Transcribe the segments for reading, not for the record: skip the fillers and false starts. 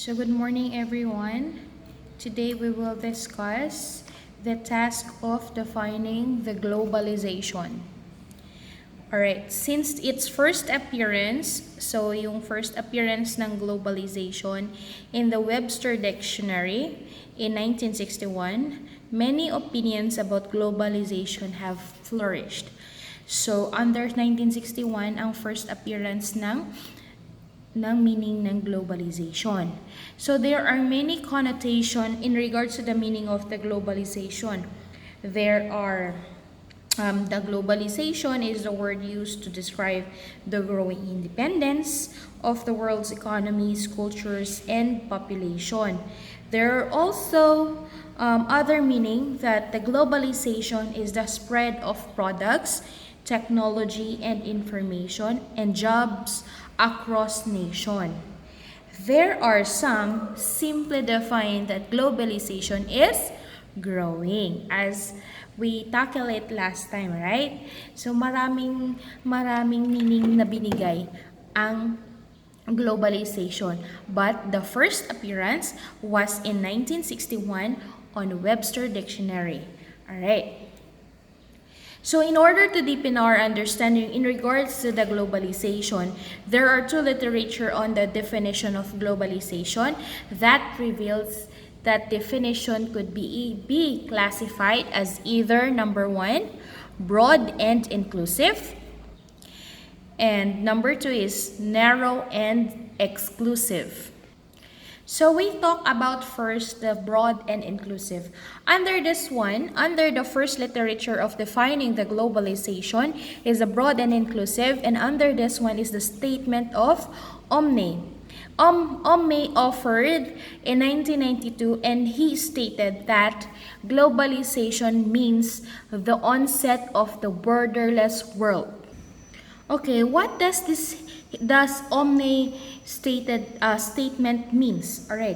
So good morning everyone. Today we will discuss the task of defining the globalization. Alright, since its first appearance, so yung first appearance ng globalization in the Webster Dictionary in 1961, many opinions about globalization have flourished. So under 1961, ang first appearance ng meaning ng globalization. So there are many connotation in regards to the meaning of the globalization. There are the globalization is the word used to describe the growing independence of the world's economies, cultures, and population. There are also other meaning that the globalization is the spread of products, technology, and information, and jobs across nation. There are some simply define that globalization is growing, as we tackle it last time, right? So maraming meaning na binigay ang globalization, but the first appearance was in 1961 on Webster Dictionary. All right. So in order to deepen our understanding in regards to the globalization, there are two literature on the definition of globalization that reveals that definition could be classified as either number one, broad and inclusive, and number two is narrow and exclusive. So we talk about first the broad and inclusive. Under this one, under the first literature of defining the globalization is the broad and inclusive, and under this one is the statement of OHMAE. OHMAE offered in 1992, and he stated that globalization means the onset of the borderless world. Okay, what does OHMAE statement means? Alright,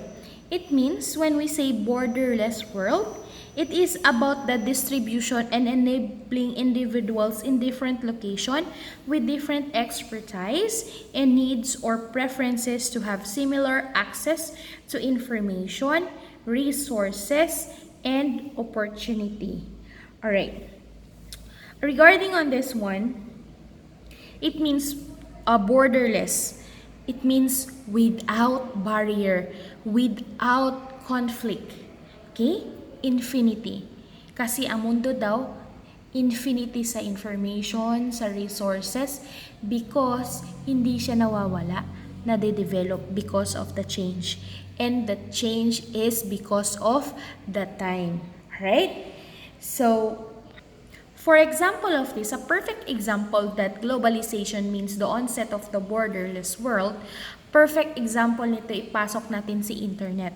it means when we say borderless world, it is about the distribution and enabling individuals in different location with different expertise and needs or preferences to have similar access to information, resources, and opportunity. Alright, regarding on this one, it means borderless. It means without barrier, without conflict. Okay? Infinity. Kasi ang mundo daw, infinity sa information, sa resources, because hindi siya nawawala, nade-develop because of the change. And the change is because of the time. Right? So, for example of this, a perfect example that globalization means the onset of the borderless world, perfect example nito ipasok natin si internet.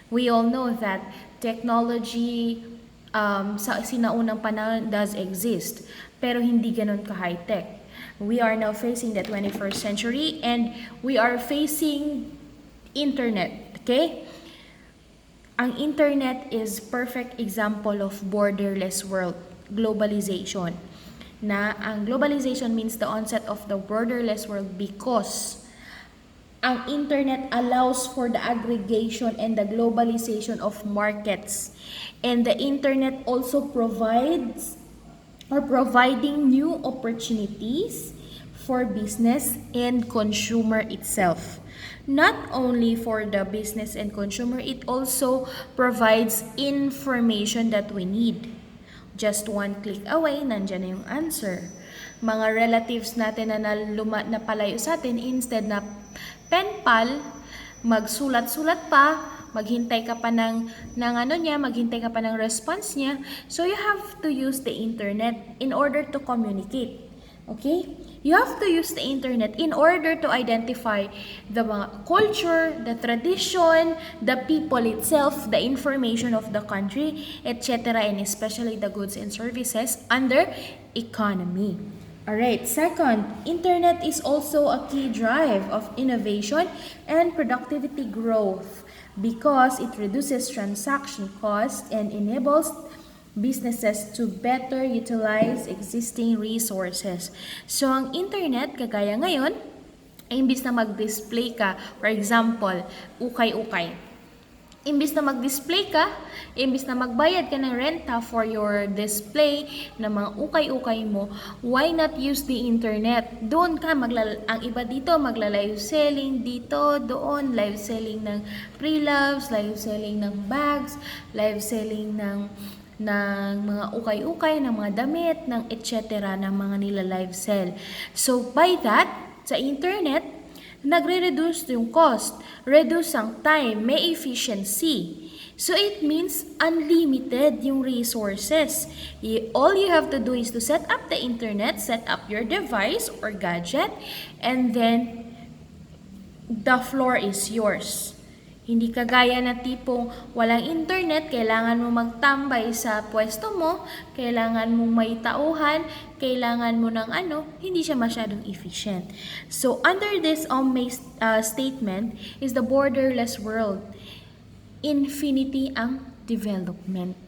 We all know that technology sa sinaunang panahon does exist, pero hindi ganun ka-high-tech. We are now facing the 21st century and we are facing internet, okay? Ang internet is perfect example of borderless world. Globalization, na ang globalization means the onset of the borderless world because ang internet allows for the aggregation and the globalization of markets, and the internet also provides or providing new opportunities for business and consumer itself. Not only for the business and consumer, it also provides information that we need. Just one click away, nandyan na yung answer. Mga relatives natin na palayo sa atin, instead na pen pal, magsulat-sulat pa, maghintay ka pa maghintay ka pa ng response niya. So you have to use the internet in order to communicate. Okay? You have to use the internet in order to identify the mga culture, the tradition, the people itself, the information of the country, etc. and especially the goods and services under economy. Alright, second, internet is also a key drive of innovation and productivity growth because it reduces transaction costs and enables businesses to better utilize existing resources. So, ang internet, kagaya ngayon, imbis na mag-display ka, for example, ukay-ukay. Imbis na mag-display ka, imbis na magbayad ka ng renta for your display ng mga ukay-ukay mo, why not use the internet? Doon ka, ang iba dito, magla-live selling dito, doon, live selling ng pre-loves, live selling ng bags, live selling ng mga ukay-ukay, ng mga damit, ng etc. ng mga nila live sell. So, by that, sa internet, nagre-reduce yung cost, reduce ang time, may efficiency. So it means unlimited yung resources. All you have to do is to set up the internet, set up your device or gadget, and then the floor is yours. Hindi kagaya na tipong walang internet, kailangan mo magtambay sa pwesto mo, kailangan mo may tauhan, kailangan mo ng hindi siya masyadong efficient. So, under this OHMAE statement is the borderless world. Infinity ang development.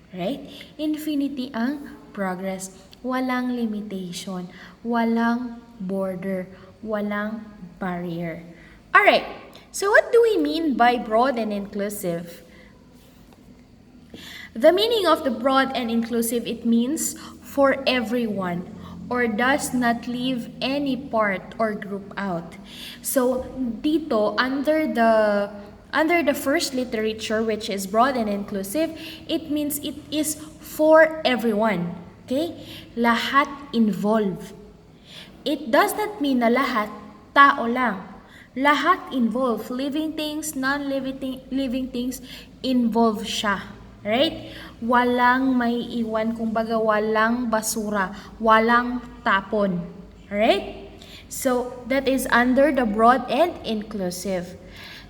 Right? Infinity ang progress. Walang limitation. Walang border. Walang barrier. Alright. So what do we mean by broad and inclusive? The meaning of the broad and inclusive, it means for everyone or does not leave any part or group out. So dito, under the first literature, which is broad and inclusive, it means it is for everyone. Okay? Lahat involved. It does not mean na lahat tao lang. Lahat involved. Living things, non-living things, involved siya. Right? Walang may iwan, kumbaga walang basura, walang tapon. Right? So, that is under the broad and inclusive.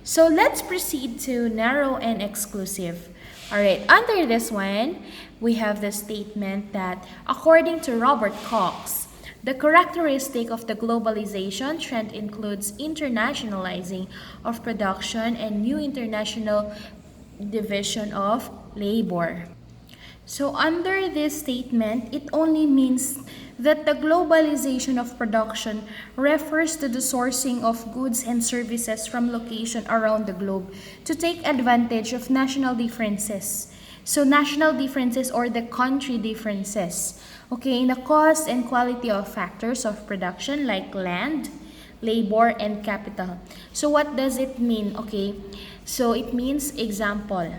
So, let's proceed to narrow and exclusive. Alright, under this one, we have the statement that according to Robert Cox, the characteristic of the globalization trend includes internationalizing of production and new international division of labor. So under this statement, it only means that the globalization of production refers to the sourcing of goods and services from location around the globe to take advantage of national differences. So national differences or the country differences. Okay, in the cost and quality of factors of production like land, labor, and capital. So what does it mean? Okay, so it means, example,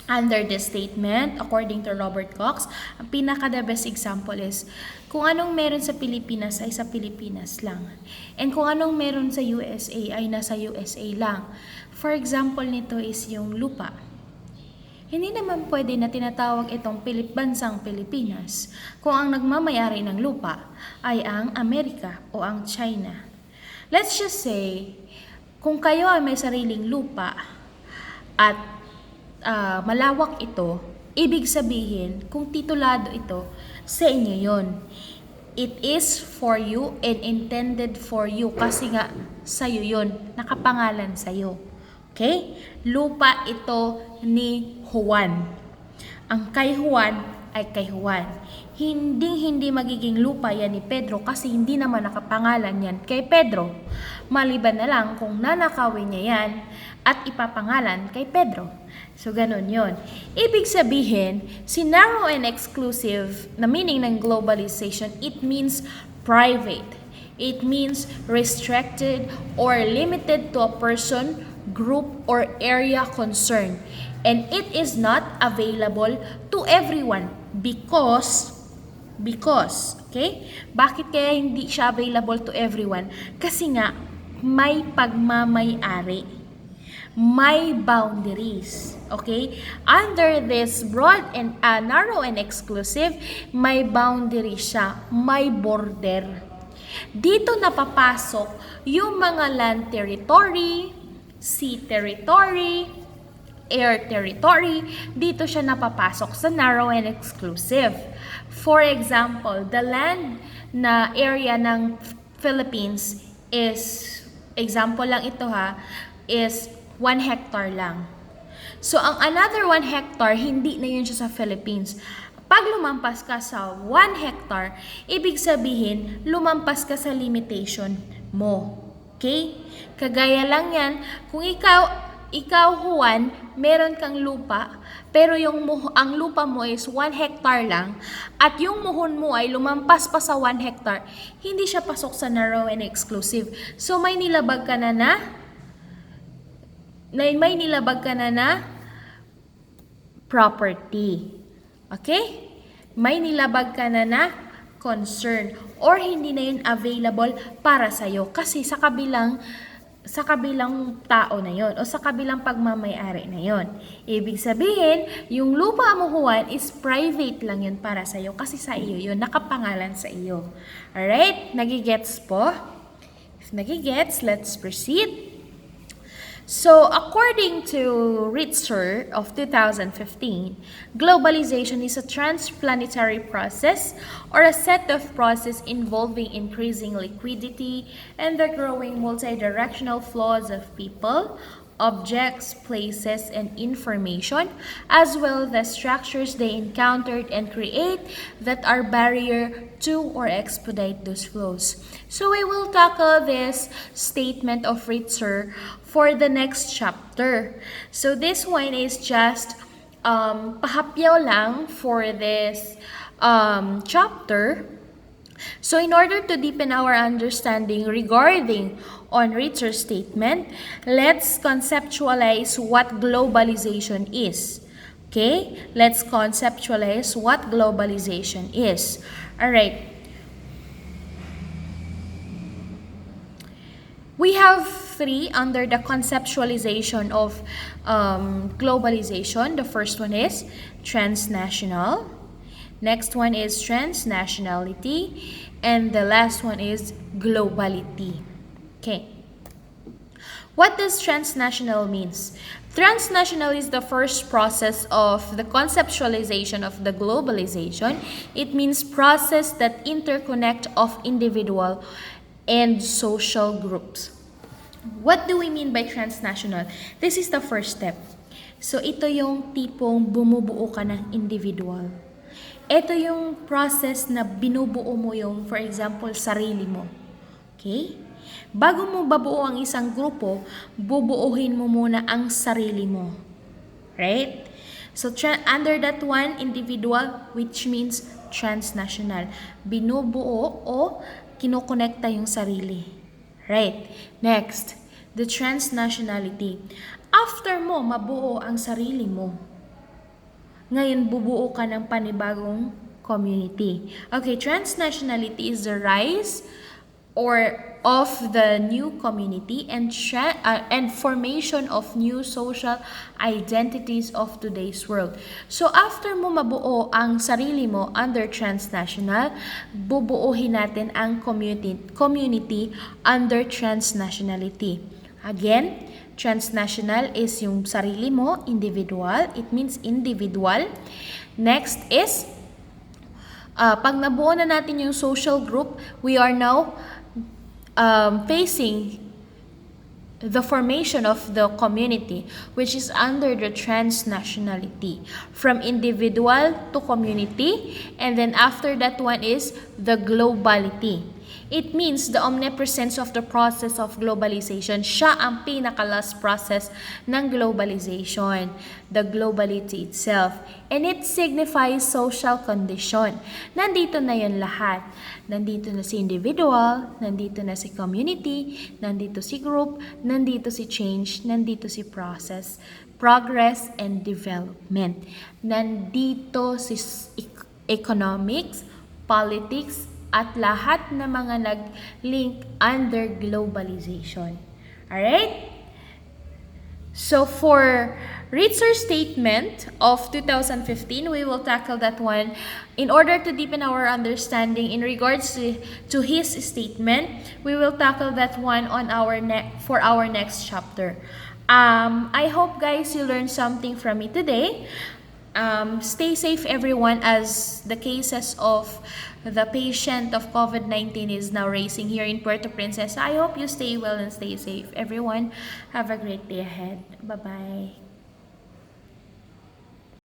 under this statement, according to Robert Cox, ang pinaka-the best example is kung anong meron sa Pilipinas ay sa Pilipinas lang. And kung anong meron sa USA ay nasa USA lang. For example nito is yung lupa. Hindi naman pwede na tinatawag itong bansang Pilipinas kung ang nagmamayari ng lupa ay ang Amerika o ang China. Let's just say, kung kayo ay may sariling lupa at malawak ito, ibig sabihin, kung titulado ito, sa inyo yon. It is for you and intended for you kasi nga sa'yo yun, nakapangalan sa'yo. Okay? Lupa ito ni Juan. Ang kay Juan ay kay Juan. Hindi magiging lupa yan ni Pedro kasi hindi naman nakapangalan yan kay Pedro. Maliban na lang kung nanakawin niya yan at ipapangalan kay Pedro. So, ganun yon. Ibig sabihin, si narrow and exclusive na meaning ng globalization, it means private. It means restricted or limited to a person, group, or area concerned. And it is not available to everyone because, okay? Bakit kaya hindi siya available to everyone? Kasi nga, may pagmamay-ari. May boundaries. Okay? Under this broad and narrow and exclusive, may boundary siya. May border. Dito napapasok yung mga land territory, sea territory, air territory. Dito siya napapasok sa narrow and exclusive. For example, the land na area ng Philippines is, example lang ito is 1 hectare lang. So, ang another 1 hectare, hindi na yun siya sa Philippines. Pag lumampas ka sa 1 hectare, ibig sabihin, lumampas ka sa limitation mo. Okay? Kagaya lang yan, kung ikaw Juan, meron kang lupa, pero ang lupa mo is 1 hectare lang, at yung muhon mo ay lumampas pa sa 1 hectare, hindi siya pasok sa narrow and exclusive. So may nilabag ka na property. Okay? May nilabag ka na concern, or hindi na yun available para sa'yo kasi sa kabilang tao na yon o sa kabilang pagmamayari na yon. Ibig sabihin, yung lupa mo Juan is private lang yun para sa'yo kasi sa iyo yun, nakapangalan sa iyo. Alright? Nagigets po? If nagigets, let's proceed. So, according to Ritzer of 2015, globalization is a transplanetary process or a set of processes involving increasing liquidity and the growing multidirectional flows of people, objects, places, and information, as well as the structures they encountered and create that are barrier to or expedite those flows. So we will tackle this statement of Ritzer for the next chapter. So this one is just pahapyaw lang for this chapter. So in order to deepen our understanding regarding on Ritzer's statement, let's conceptualize what globalization is. Okay? Let's conceptualize what globalization is. Alright. We have 3 under the conceptualization of globalization. The first one is transnational. Next one is transnationality. And the last one is globality. Okay. What does transnational means? Transnational is the first process of the conceptualization of the globalization. It means process that interconnect of individual and social groups. What do we mean by transnational? This is the first step. So ito yung tipong bumubuo ka ng individual. Ito yung process na binubuo mo yung, for example, sarili mo. Okay? Bago mo babuo ang isang grupo, bubuuhin mo muna ang sarili mo. Right? So, under that one, individual, which means transnational. Binubuo o kinokonekta yung sarili. Right? Next, the transnationality. After mo mabuo ang sarili mo, ngayon bubuo ka ng panibagong community. Okay, transnationality is the rise of the new community and formation of new social identities of today's world. So after mo mabuo ang sarili mo under transnational, bubuuhin natin ang community under transnationality. Again, transnational is yung sarili mo, individual. It means individual. Next is, pag nabuo na natin yung social group, we are now facing the formation of the community, which is under the transnationality. From individual to community, and then after that one is the globality. It means the omnipresence of the process of globalization. Siya ang pinaka-last process ng globalization, the globality itself. And it signifies social condition. Nandito na yun lahat. Nandito na si individual, nandito na si community, nandito si group, nandito si change, nandito si process, progress, and development. Nandito si economics, politics, at lahat na mga nag-link under globalization. Alright? So for Ritzer's statement of 2015, we will tackle that one in order to deepen our understanding in regards to his statement. We will tackle that one on for our next chapter. I hope guys you learned something from me today. Stay safe everyone, as the cases of the patient of COVID-19 is now raising here in Puerto Princesa. I hope you stay well and stay safe everyone. Have a great day ahead. Bye-bye.